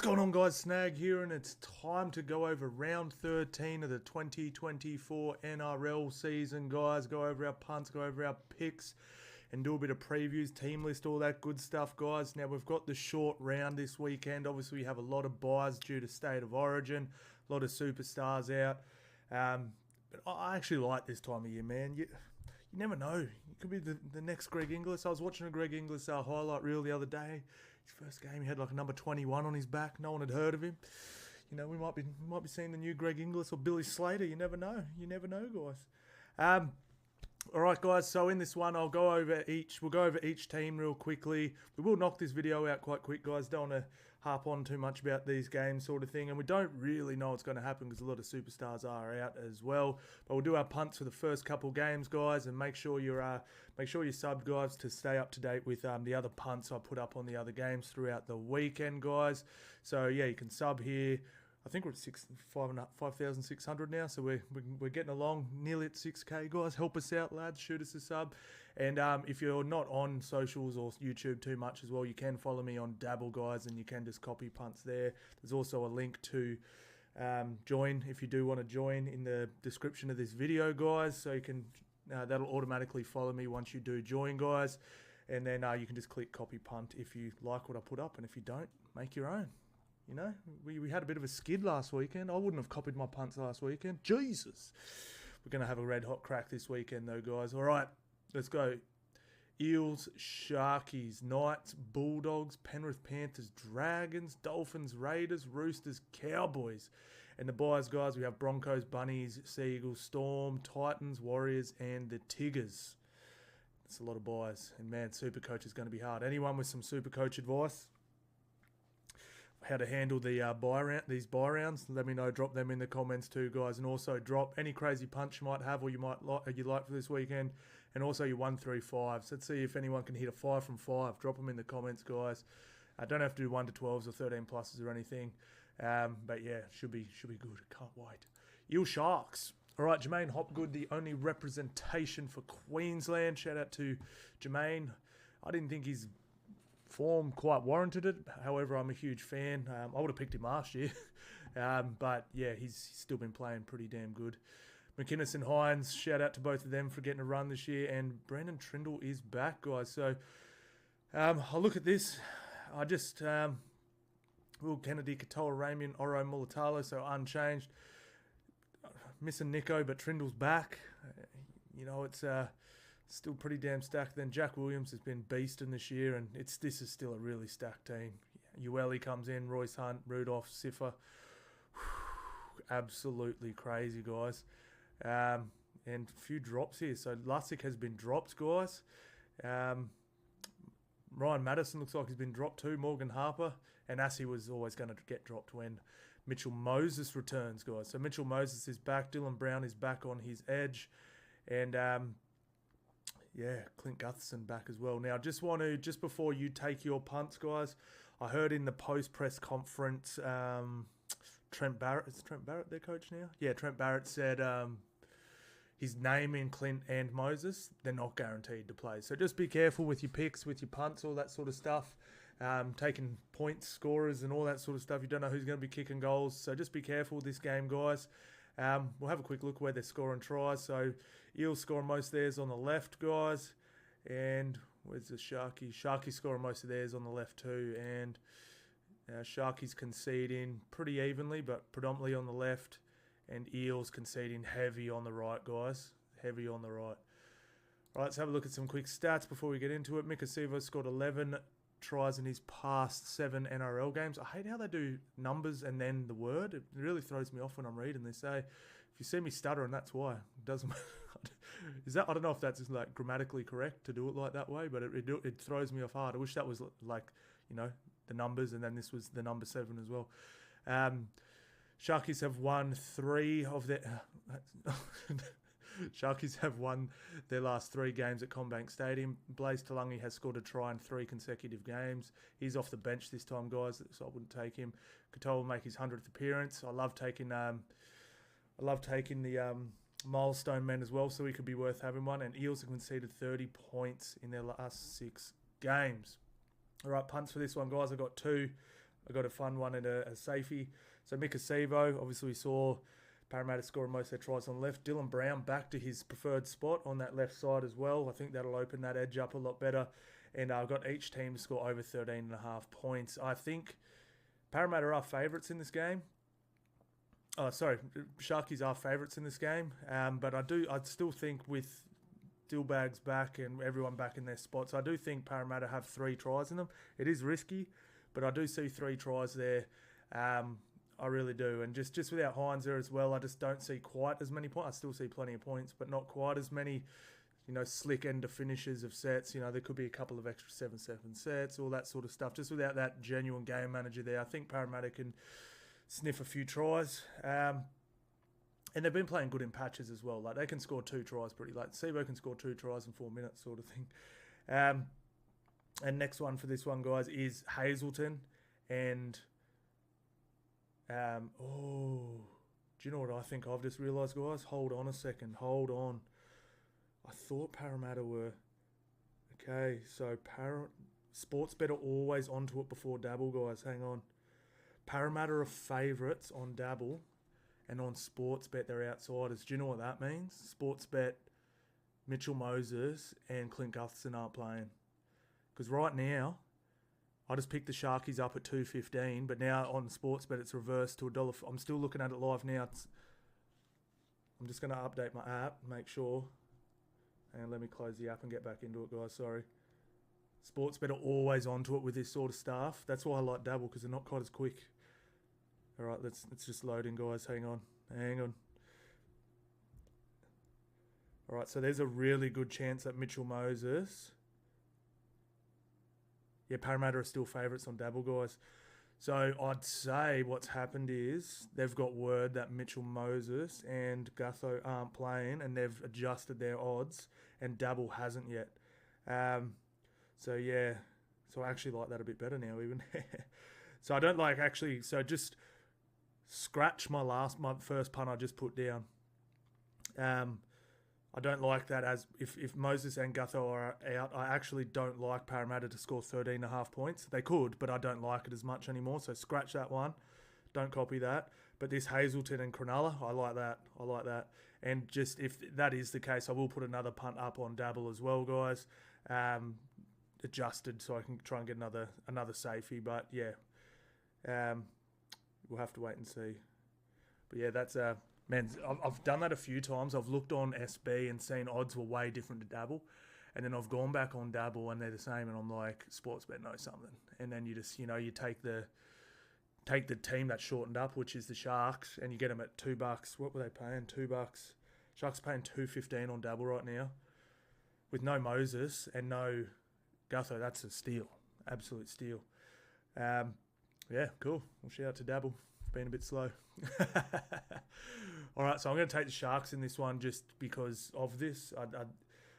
going on, guys? Snag here, and it's time to go over round 13 of the 2024 NRL season, guys. Go over our punts, go over our picks, and do a bit of previews, team list, all that good stuff, guys. Now, we've got the short round this weekend. Obviously, we have a lot of buys due to State of Origin, a lot of superstars out. But I actually like this time of year, man. You never know. It could be the next Greg Inglis. I was watching a Greg Inglis highlight reel the other day. His first game, he had like a number 21 on his back. No one had heard of him. You know, we might be seeing the new Greg Inglis or Billy Slater. You never know. You never know, guys. All right, guys. So in this one, we'll go over each team real quickly. We will knock this video out quite quick, guys. Don't want to harp on too much about these games, sort of thing. And we don't really know what's going to happen because a lot of superstars are out as well. But we'll do our punts for the first couple games, guys, and make sure you're subbed, guys, to stay up to date with the other punts I put up on the other games throughout the weekend, guys. So yeah, you can sub here. I think we're at 5,600 now, so we're getting along, nearly at 6K, guys. Help us out, lads. Shoot us a sub. And if you're not on socials or YouTube too much as well, you can follow me on Dabble, guys, and you can just copy punts there. There's also a link to join if you do want to join in the description of this video, guys. So you can that'll automatically follow me once you do join, guys. And then you can just click copy punt if you like what I put up, and if you don't, make your own. You know, we had a bit of a skid last weekend. I wouldn't have copied my punts last weekend. Jesus. We're going to have a red hot crack this weekend though, guys. All right, let's go. Eels, Sharkies, Knights, Bulldogs, Penrith Panthers, Dragons, Dolphins, Raiders, Roosters, Cowboys. And the buys, guys, we have Broncos, Bunnies, Seagulls, Storm, Titans, Warriors, and the Tigers. That's a lot of buys. And man, Supercoach is going to be hard. Anyone with some Supercoach advice? How to handle the these buy rounds, let me know. Drop them in the comments too, guys, and also drop any crazy punch you might have or you like for this weekend, and also your 1 3 5s. Let's see if anyone can hit a 5 from 5. Drop them in the comments, guys. Don't have to do 1 to 12s or 13 pluses or anything, but yeah, should be good. Can't wait. Eels Sharks. All right, Jermaine Hopgood, the only representation for Queensland. Shout out to Jermaine. I didn't think he's form quite warranted it. However, I'm a huge fan. I would have picked him last year. But yeah, he's still been playing pretty damn good. McInnes and Hines, shout out to both of them for getting a run this year. And Brandon Trindle is back, guys. So I'll look at this. I just Will Kennedy, Katoa, Ramian, Oro, Mulatalo, so unchanged. Missing Nico, but Trindle's back. You know, it's still pretty damn stacked. Then Jack Williams has been beasting this year, and this is still a really stacked team. Ueli comes in, Royce Hunt, Rudolph, Siffer. Absolutely crazy, guys. And a few drops here. So Lussick has been dropped, guys. Ryan Madison looks like he's been dropped too. Morgan Harper. And Assey was always going to get dropped when Mitchell Moses returns, guys. So Mitchell Moses is back. Dylan Brown is back on his edge. And yeah, Clint Gutherson back as well. Now, just before you take your punts, guys, I heard in the post-press conference, Trent Barrett, is Trent Barrett their coach now? Yeah, Trent Barrett said his name in Clint and Moses, they're not guaranteed to play. So just be careful with your picks, with your punts, all that sort of stuff. Taking points, scorers, and all that sort of stuff. You don't know who's going to be kicking goals. So just be careful with this game, guys. We'll have a quick look where they're scoring tries. So Eels scoring most of theirs on the left, guys. And where's the Sharkies? Sharkies scoring most of theirs on the left too. And Sharkies conceding pretty evenly, but predominantly on the left. And Eels conceding heavy on the right, guys. Heavy on the right. All right, let's have a look at some quick stats before we get into it. Mika Sivo scored 11 tries in his past 7 NRL games. I hate how they do numbers and then the word. It really throws me off when I'm reading this. If you see me stuttering, that's why. It doesn't. I don't know if that's like grammatically correct to do it like that way, but it throws me off hard. I wish that was like, you know, the numbers, and then this was the number 7 as well. Sharkies have won 3 of their. Sharkies have won their last 3 games at CommBank Stadium. Blaze Talangi has scored a try in 3 consecutive games. He's off the bench this time, guys, so I wouldn't take him. Katoa will make his 100th appearance. I love taking the milestone men as well, so he could be worth having one. And Eels have conceded 30 points in their last 6 games. All right, punts for this one, guys. I've got 2. I got a fun one and a safety. So Mika Sivo, obviously we saw Parramatta scoring most of their tries on the left. Dylan Brown back to his preferred spot on that left side as well. I think that'll open that edge up a lot better. And I've got each team to score over 13.5 points. I think Parramatta are favourites in this game. Oh, sorry, Sharkies are favourites in this game. But I'd still think with Dillbags back and everyone back in their spots, I do think Parramatta have 3 tries in them. It is risky, but I do see 3 tries there. I really do. And just without Hines there as well, I just don't see quite as many points. I still see plenty of points, but not quite as many, slick end of finishes of sets. There could be a couple of extra 7-7 sets, all that sort of stuff. Just without that genuine game manager there, I think Parramatta can sniff a few tries. And they've been playing good in patches as well. Like, they can score 2 tries pretty late. Sivo can score 2 tries in 4 minutes sort of thing. And next one for this one, guys, is Hazelton. And, do you know what I think I've just realised, guys? Hold on a second. Hold on. I thought Parramatta were... Okay, so Sportsbet are always onto it before Dabble, guys. Hang on. Parramatta are favourites on Dabble, and on Sportsbet they're outsiders. Do you know what that means? Sportsbet, Mitchell Moses and Clint Gutherson aren't playing. Because right now, I just picked the Sharkies up at $2.15, but now on Sportsbet it's reversed to $1. I'm still looking at it live now. I'm just going to update my app, make sure. And let me close the app and get back into it, guys. Sorry. Sportsbet are always onto it with this sort of stuff. That's why I like Dabble, because they're not quite as quick. All right, it's just loading, guys. Hang on. All right, so there's a really good chance that Mitchell Moses... Yeah, Parramatta are still favourites on Dabble, guys. So I'd say what's happened is they've got word that Mitchell Moses and Gutho aren't playing, and they've adjusted their odds, and Dabble hasn't yet. So yeah, so I actually like that a bit better now even. So I don't like actually, so just scratch my first punt I just put down. I don't like that as if Moses and Gutho are out. I actually don't like Parramatta to score 13.5 points. They could, but I don't like it as much anymore. So scratch that one. Don't copy that. But this Hazelton and Cronulla, I like that. And just if that is the case, I will put another punt up on Dabble as well, guys. Adjusted so I can try and get another safety. But yeah, we'll have to wait and see. But yeah, that's man, I've done that a few times. I've looked on SB and seen odds were way different to Dabble. And then I've gone back on Dabble and they're the same. And I'm like, Sportsbet knows something. And then you just, you take the team that's shortened up, which is the Sharks, and you get them at $2. What were they paying? $2. Sharks paying $2.15 on Dabble right now. With no Moses and no Gutho, that's a steal. Absolute steal. Yeah, cool. We'll shout out to Dabble. Been a bit slow. All right, so I'm going to take the Sharks in this one just because of this. I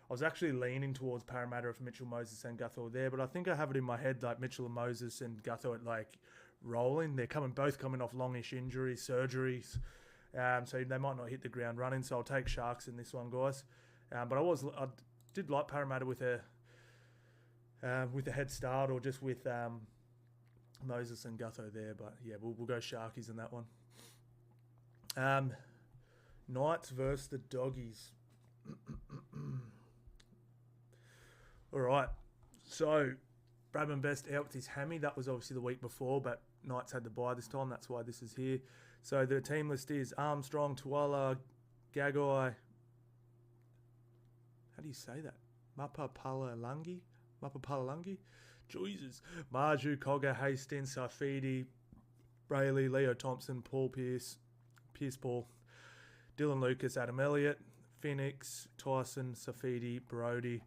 was actually leaning towards Parramatta if Mitchell Moses and Gutho were there, but I think I have it in my head like Mitchell and Moses and Gutho at like rolling. They're both coming off longish injuries, surgeries, so they might not hit the ground running. So I'll take Sharks in this one, guys. But I did like Parramatta with a head start, or just with Moses and Gutho there. But yeah, we'll go Sharkies in that one. Knights versus the Doggies. All right, so Bradman Best out with his hammy. That was obviously the week before, but Knights had the bye this time. That's why this is here. So the team list is Armstrong, Tuala, Gagai. How do you say that? Mapapalangi? Jesus. Marju, Cogger, Hastings, Safidi, Brayley, Leo Thompson, Paul Pierce Paul, Dylan Lucas, Adam Elliott, Phoenix, Tyson, Safidi, Brody.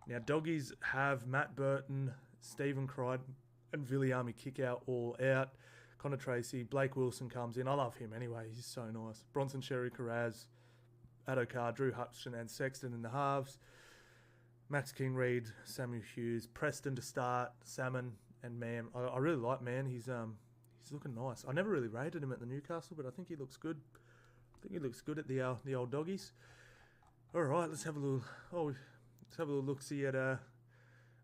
Now, Doggies have Matt Burton, Stephen Crichton, and Viliami Kickout all out. Connor Tracy, Blake Wilson comes in. I love him anyway. He's so nice. Bronson Sherry, Carraz, Adokar, Drew Hutchinson, and Sexton in the halves. Max King-Reid, Samuel Hughes, Preston to start, Salmon, and Mann. I really like Mann. He's looking nice. I never really rated him at the Newcastle, but I think he looks good. I think he looks good at the old Doggies. All right, let's have a little. Let's have a little look. See at.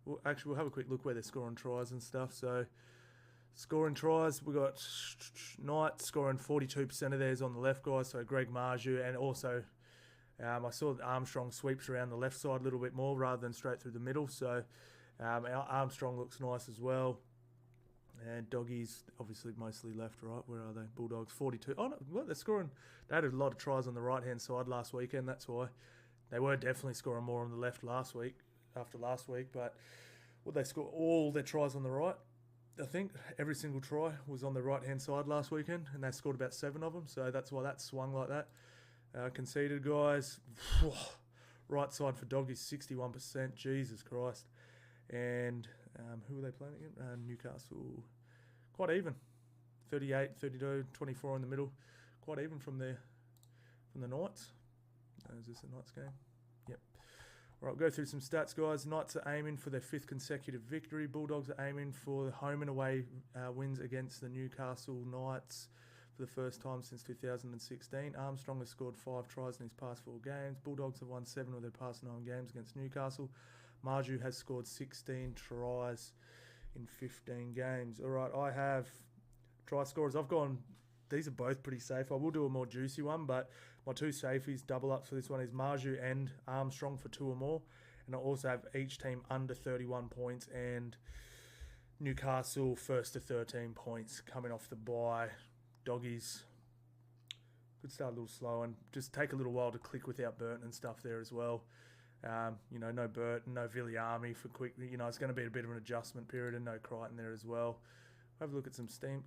We'll have a quick look where they're scoring tries and stuff. So Scoring tries, we got Knights scoring 42% of theirs on the left, guys. So Greg Marju, and also I saw Armstrong sweeps around the left side a little bit more rather than straight through the middle. So Armstrong looks nice as well. And Doggies, obviously mostly left, right? Where are they? Bulldogs, 42. Oh, no, what? They're scoring. They had a lot of tries on the right-hand side last weekend. That's why. They were definitely scoring more on the left after last week. But would they score all their tries on the right? I think every single try was on the right-hand side last weekend, and they scored about 7 of them. So that's why that swung like that. Conceded, guys. Right side for Doggies, 61%. Jesus Christ. And who were they playing again? Newcastle. Quite even. 38, 32, 24 in the middle. Quite even from the Knights. Is this a Knights game? Yep. All right, we'll go through some stats, guys. Knights are aiming for their 5th consecutive victory. Bulldogs are aiming for home and away wins against the Newcastle Knights for the first time since 2016. Armstrong has scored 5 tries in his past 4 games. Bulldogs have won 7 of their past 9 games against Newcastle. Marju has scored 16 tries in 15 games. All right, I have try scorers. These are both pretty safe. I will do a more juicy one, but my 2 safeties, double ups for this one is Marju and Armstrong for 2 or more. And I also have each team under 31 points and Newcastle first to 13 points coming off the bye. Doggies could start a little slow and just take a little while to click without Burton and stuff there as well. No Burton, no Viliami for quick. It's going to be a bit of an adjustment period, and no Crichton there as well. Have a look at some steam.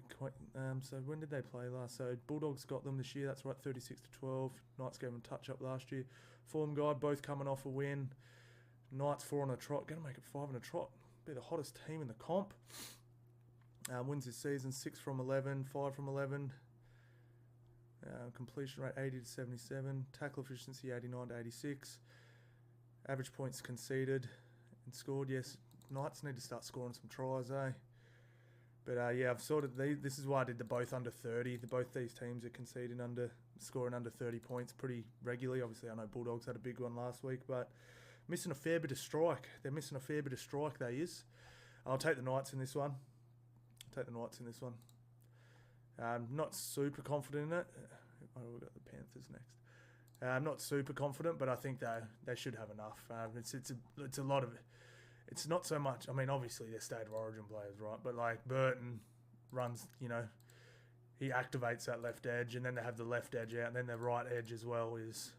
So when did they play last? So Bulldogs got them this year. That's right, 36-12. Knights gave them a touch up last year. Form guide, both coming off a win. Knights 4 on a trot. Going to make it 5 on a trot. Be the hottest team in the comp. Wins this season 6 from 11, 5 from 11. Completion rate 80-77. Tackle efficiency 89-86. Average points conceded and scored. Yes, Knights need to start scoring some tries, eh? But I've this is why I did the both under 30. Both these teams are scoring under 30 points pretty regularly. Obviously, I know Bulldogs had a big one last week, but missing a fair bit of strike. They're missing a fair bit of strike, they is. I'll take the Knights in this one. Not super confident in it. We've got the Panthers next. I'm not super confident, but I think they should have enough. It's a lot of it. It's not so much. I mean, obviously they're state of origin players, right? But like Burton runs, he activates that left edge, and then they have the left edge out, and then the right edge as well is,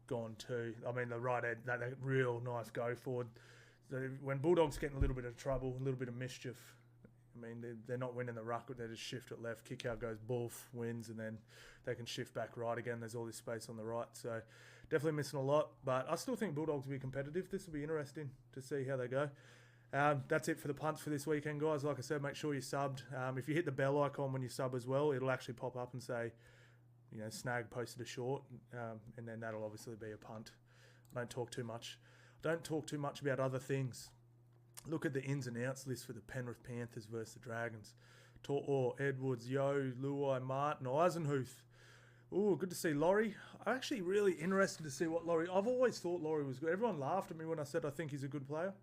gone too. I mean, the right edge, that real nice go forward. So when Bulldogs get in a little bit of trouble, a little bit of mischief, I mean, they're not winning the ruck, they just shift it left, kick out goes Bulf, wins, and then they can shift back right again. There's all this space on the right. So definitely missing a lot, but I still think Bulldogs will be competitive. This will be interesting to see how they go. That's it for the punts for this weekend, guys. Like I said, make sure you're subbed. If you hit the bell icon when you sub as well, it'll actually pop up and say, Snag posted a short, and then that'll obviously be a punt. Don't talk too much about other things. Look at the ins and outs list for the Penrith Panthers versus the Dragons. Tortor, Edwards, Yo, Luai, Martin, Eisenhuth. Ooh, good to see Laurie. I'm actually really interested to see what Laurie... I've always thought Laurie was good. Everyone laughed at me when I said I think he's a good player.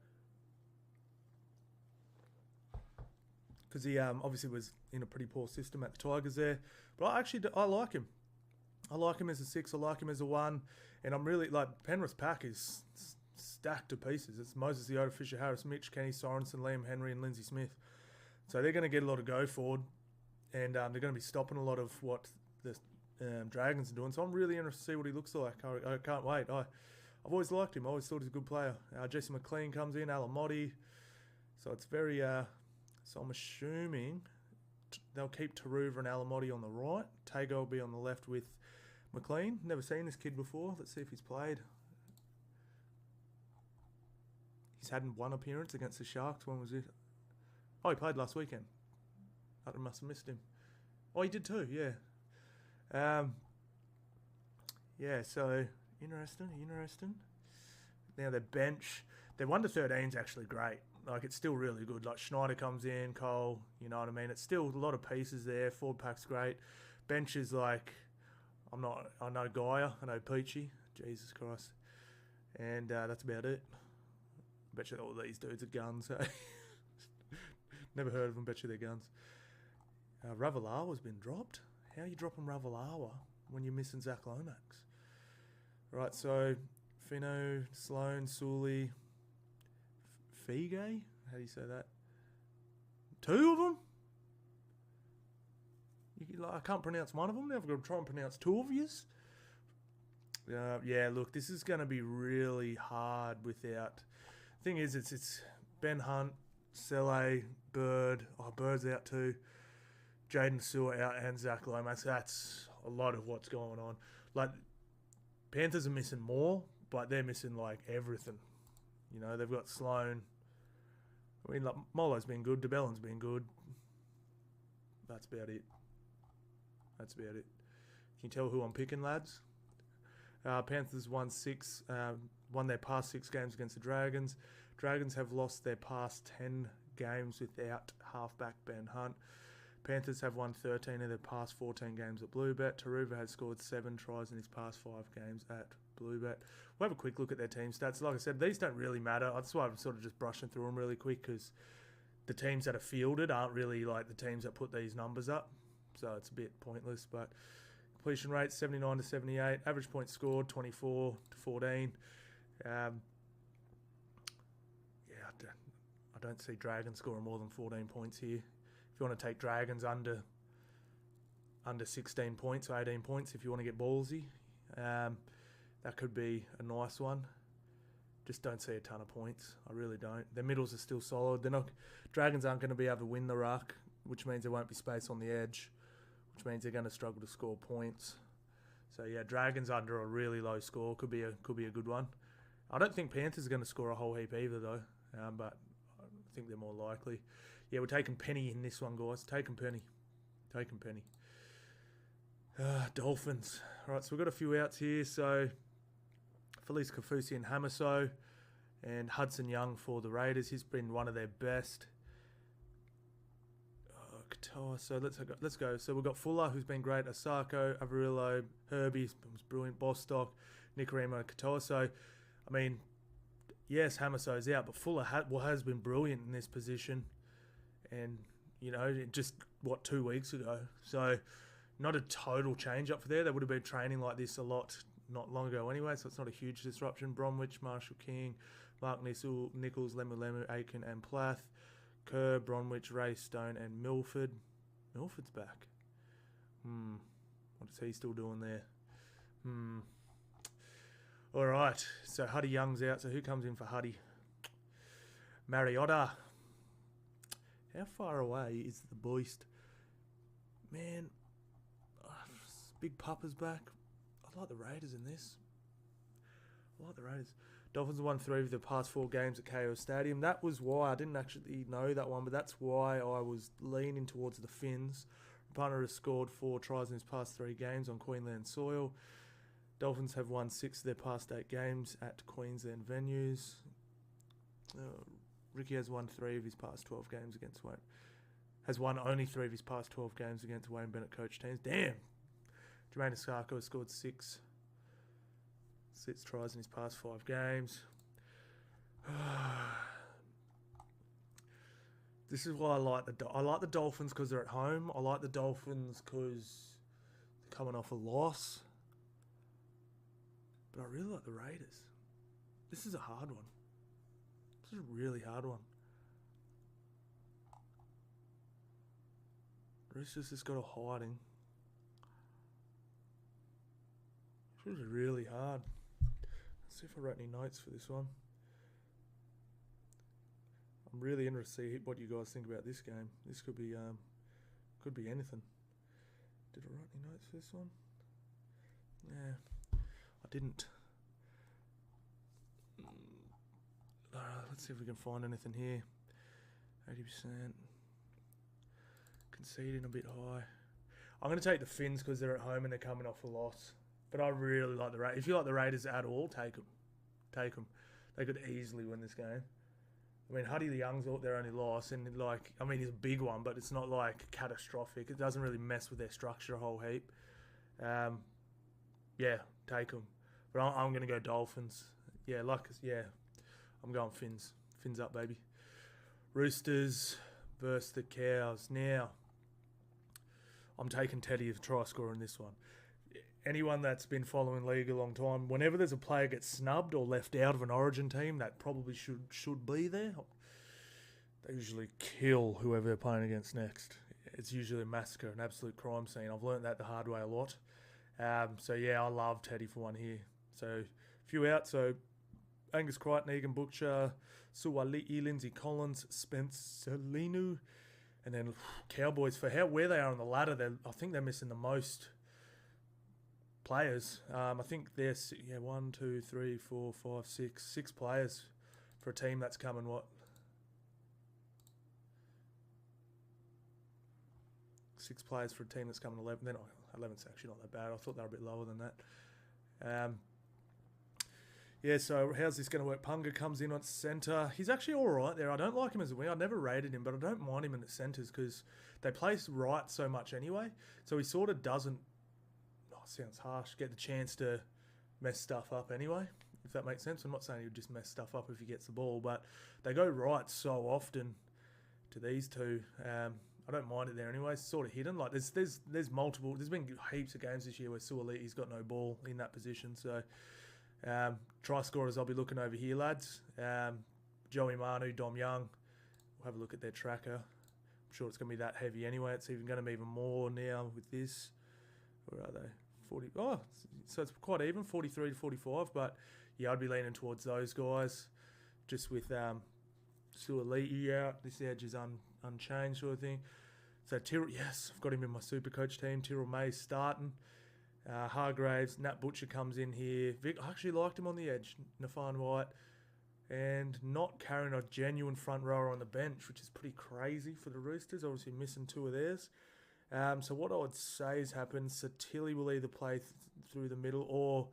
Because he obviously was in a pretty poor system at the Tigers there. But I like him. I like him as a 6. I like him as a 1. And I'm really... Penrith's pack is stacked to pieces. It's Moses Leota, Fisher Harris, Mitch, Kenny Sorensen, Liam Henry, and Lindsay Smith. So they're going to get a lot of go forward. And they're going to be stopping a lot of what the Dragons are doing. So I'm really interested to see what he looks like. I can't wait. I've always liked him. I always thought he was a good player. Jesse McLean comes in, Alamotti. So it's very... so I'm assuming they'll keep Taruva and Alamotti on the right. Tago will be on the left with McLean. Never seen this kid before. Let's see if he's played. He's had one appearance against the Sharks. When was it? Oh, he played last weekend. I must have missed him. Oh, he did too, yeah. So interesting. Now their bench, their 1 to 13 is actually great. It's still really good. Schneider comes in, Cole, you know what I mean? It's still a lot of pieces there. Forward pack's great. Bench is I know Gaia, I know Peachy. Jesus Christ. And that's about it. I bet you all these dudes are guns, so Never heard of them, bet you they're guns. Ravalawa's been dropped. How are you dropping Ravalawa when you're missing Zach Lomax? Right, so Fino, Sloan, Sully, Fige? How do you say that? 2 of them? I can't pronounce one of them. Now I've got to try and pronounce 2 of yous. Yeah, look, this is going to be really hard without... Thing is, it's Ben Hunt, Sele, Bird. Oh, Bird's out too. Jaden Sewer out and Zach Lomax. That's a lot of what's going on. Like, Panthers are missing more, but they're missing, like, everything. You know, they've got Sloan. I mean, like, Molo's been good. DeBellin's been good. That's about it. That's about it. Can you tell who I'm picking, lads? Panthers won their past 6 games against the Dragons. Dragons have lost their past 10 games without halfback Ben Hunt. Panthers have won 13 of their past 14 games at Bluebet. Taruva has scored 7 tries in his past 5 games at Bluebet. We'll have a quick look at their team stats. Like I said, these don't really matter. That's why I'm sort of just brushing through them really quick, because the teams that are fielded aren't really like the teams that put these numbers up. So it's a bit pointless, but completion rate 79 to 78, average points scored 24 to 14. I don't see Dragons scoring more than 14 points here. If you want to take Dragons under 16 points or 18 points, if you want to get ballsy, that could be a nice one. Just don't see a ton of points. I really don't. Their middles are still solid. Dragons aren't going to be able to win the ruck, which means there won't be space on the edge, which means they're going to struggle to score points. So yeah, Dragons under a really low score could be a good one. I don't think Panthers are going to score a whole heap either though, but I think they're more likely. Yeah, we're taking Penny in this one, guys. Taking Penny. Dolphins. All right, so we've got a few outs here. So Felice Kafusi and Hamaso, and Hudson Young for the Raiders. He's been one of their best. So let's go. So we've got Fuller, who's been great. Asako, Avarillo, Herbie was brilliant. Bostock, Nicarima, Katoa. So, I mean, yes, Hamaso's out, but Fuller has been brilliant in this position. And, you know, just, 2 weeks ago. So, not a total change-up for there. They would have been training like this a lot not long ago anyway, so it's not a huge disruption. Bromwich, Marshall King, Mark Nichols, Lemu, Aiken, and Plath. Kerr, Bromwich, Ray, Stone, and Milford. Milford's back. What is he still doing there? All right, so Huddy Young's out. So who comes in for Huddy? Mariotta. How far away is the Beast? Man, Big Papa's back. I like the Raiders in this. Dolphins won 3 of the past 4 games at KO Stadium. That was why I didn't actually know that one, but that's why I was leaning towards the Finns. Rapana has scored 4 tries in his past 3 games on Queensland soil. Dolphins have won 6 of their past 8 games at Queensland venues. Ricky has won 3 of his past 12 games against Wayne. Has won only 3 of his past 12 games against Wayne Bennett coach teams. Damn! Jermaine Asako has scored 6 tries in his past 5 games. This is why I like the Dolphins, because they're at home. I like the Dolphins because they're coming off a loss. But I really like the Raiders. This is a hard one. This is a really hard one. Roosters has got a hiding. This is really hard. Let's see if I wrote any notes for this one. I'm really interested to see what you guys think about this game. This could be anything. Did I write any notes for this one? Yeah, I didn't. Let's see if we can find anything here. 80%. Conceding a bit high. I'm going to take the Finns because they're at home and they're coming off a loss. But I really like the Raiders. If you like the Raiders at all, take them. Take them. They could easily win this game. I mean, Huddy Young's their only loss, and he's a big one, but it's not like catastrophic. It doesn't really mess with their structure a whole heap. Yeah, take them. But I'm going to go Dolphins. I'm going Finns. Finns up, baby. Roosters versus the Cows. Now, I'm taking Teddy as try scorer in this one. Anyone that's been following league a long time, whenever there's a player gets snubbed or left out of an origin team that probably should be there, they usually kill whoever they're playing against next. It's usually a massacre, an absolute crime scene. I've learned that the hard way a lot. So yeah, I love Teddy for one here. So a few out. So Angus Crichton, Egan Butcher, Suwali'i, Lindsay Collins, Spencer Linu, and then Cowboys for where they are on the ladder. I think they're missing the most players. I think they're 1, 2, 3, 4, 5, 6 players for a team that's coming what? 6 players for a team that's coming 11. They're not 11's actually not that bad. I thought they were a bit lower than that. Yeah, so how's this going to work? Punga comes in on centre. He's actually all right there. I don't like him as a winger. I never rated him, but I don't mind him in the centres because they play right so much anyway. So he sort of doesn't, sounds harsh, get the chance to mess stuff up anyway, if that makes sense. I'm not saying he'll just mess stuff up if he gets the ball, but they go right so often to these two. I don't mind it there anyway. It's sort of hidden. Like there's multiple. There's been heaps of games this year where Suoli'i's got no ball in that position. So try scorers, I'll be looking over here, lads. Joey Manu, Dom Young. We'll have a look at their tracker. I'm sure it's going to be that heavy anyway. It's even going to be even more now with this. Where are they? 40. Oh, so it's quite even, 43 to 45. But yeah, I'd be leaning towards those guys. Just with Suoli'i out, this edge is unchanged sort of thing. So Tyrrell, yes, I've got him in my super coach team. Tyrrell May's starting. Hargraves, Nat Butcher comes in here. Vic, I actually liked him on the edge. Nafan White. And not carrying a genuine front rower on the bench, which is pretty crazy for the Roosters. Obviously missing 2 of theirs. So what I would say has happened, Satilli will either play through the middle or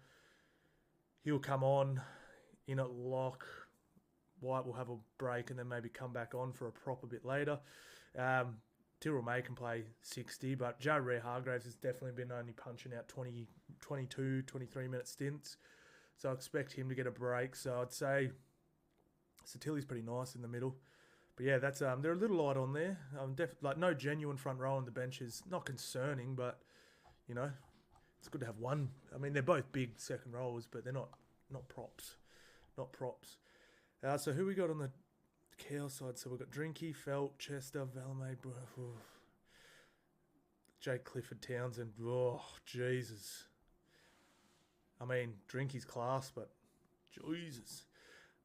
he'll come on in at lock. White will have a break and then maybe come back on for a prop a bit later. Tyrrell May can play 60, but Joe Rare Hargraves has definitely been only punching out 20, 22, 23-minute stints. So I expect him to get a break. So I'd say Satilli's pretty nice in the middle. But yeah, that's they're a little light on there. Like no genuine front row on the bench is not concerning, but you know, it's good to have one. I mean, they're both big second rowers, but they're not props, not props. So who we got on the Cow side? So we've got Drinky, Felt, Chester, Valame, Jake Clifford, Townsend. Oh, Jesus. I mean, Drinky's class, but Jesus.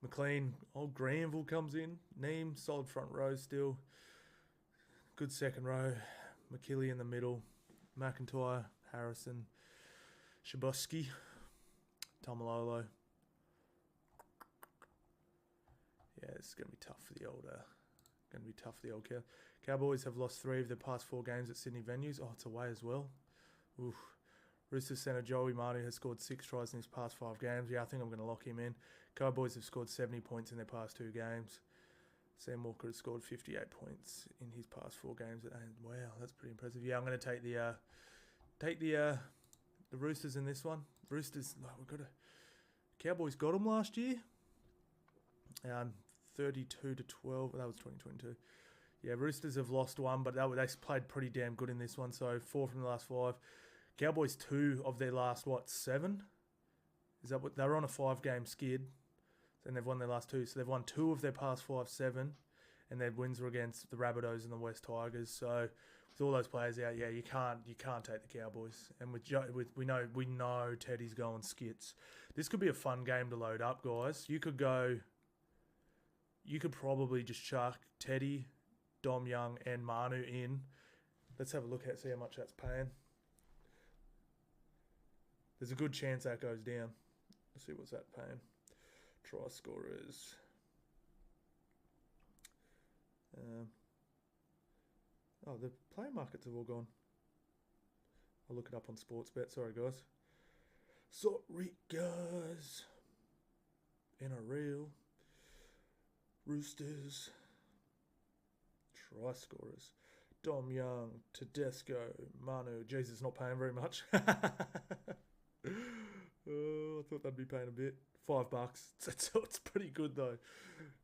McLean, old Granville comes in. Neem, solid front row still. Good second row. McKilly in the middle. McIntyre, Harrison, Shabosky, Tomalolo. Yeah, this is going to be tough for the old Cow. Cowboys have lost 3 of their past 4 games at Sydney venues. Oh, it's away as well. Oof. Roosters centre Joey Manu has scored 6 tries in his past 5 games. Yeah, I think I'm going to lock him in. Cowboys have scored 70 points in their past 2 games. Sam Walker has scored 58 points in his past 4 games. And wow, that's pretty impressive. Yeah, I'm going to take the Roosters in this one. Roosters, Cowboys got them last year. 32 to 12. That was 2022. Yeah, Roosters have lost 1, but they played pretty damn good in this one. So 4 from the last 5. Cowboys 2 of their last 7? Is that what they're on a 5-game skid? And they've won their last 2. So they've won 2 of their past 5-7, and their wins were against the Rabbitohs and the West Tigers. So with all those players out, yeah, you can't take the Cowboys. And we know Teddy's going skits. This could be a fun game to load up, guys. You could probably just chuck Teddy, Dom Young, and Manu in. Let's have a look at see how much that's paying. There's a good chance that goes down. Let's see what's that paying. Try scorers. The play markets have all gone. I'll look it up on Sportsbet. Sorry, guys. NRL. Roosters. Try scorers. Dom Young, Tedesco, Manu. Jesus, not paying very much. Oh, I thought they'd be paying a bit. $5. It's pretty good though.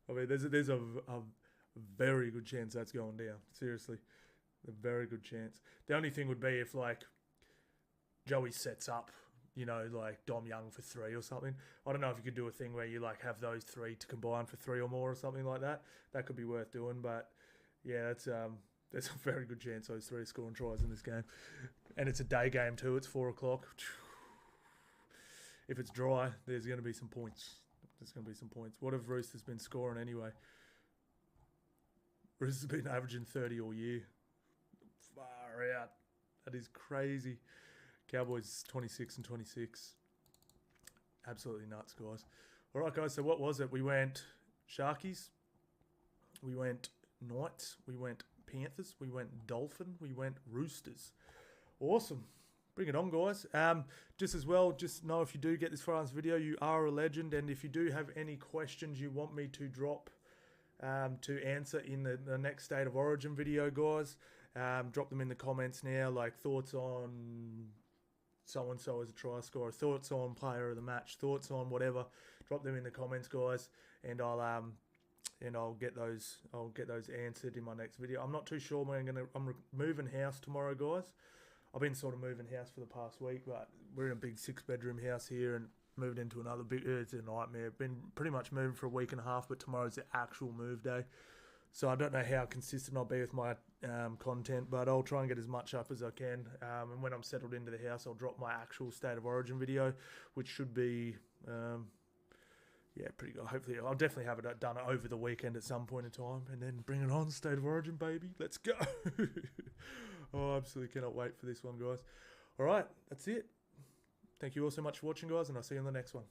I mean, there's a very good chance that's going down. Seriously, a very good chance. The only thing would be if like Joey sets up, you know, like Dom Young for 3 or something. I don't know if you could do a thing where you like have those 3 to combine for 3 or more or something like that. That could be worth doing, but yeah, that's there's a very good chance those 3 are scoring tries in this game, and it's a day game too. It's 4 o'clock. If it's dry, there's going to be some points. There's going to be some points. What have Roosters been scoring anyway? Roosters have been averaging 30 all year. Far out. That is crazy. Cowboys 26 and 26. Absolutely nuts, guys. All right, guys. So what was it? We went Sharkies. We went Knights. We went Panthers. We went Dolphin. We went Roosters. Awesome. Bring it on, guys. Just as well, just know if you do get this far in this video, you are a legend. And if you do have any questions you want me to drop to answer in the next State of Origin video, guys, drop them in the comments now. Like thoughts on so-and-so as a try scorer, thoughts on player of the match, thoughts on whatever. Drop them in the comments, guys, and I'll get those answered in my next video. I'm not too sure when I'm moving house tomorrow, guys. I've been sort of moving house for the past week, but we're in a big 6-bedroom house here and moved into another big. It's a nightmare. Been pretty much moving for a week and a half, but tomorrow's the actual move day. So I don't know how consistent I'll be with my content, but I'll try and get as much up as I can. And when I'm settled into the house, I'll drop my actual State of Origin video, which should be, yeah, pretty good. Hopefully, I'll definitely have it done over the weekend at some point in time, and then bring it on, State of Origin, baby. Let's go. Oh, I absolutely cannot wait for this one, guys. All right, that's it. Thank you all so much for watching, guys, and I'll see you in the next one.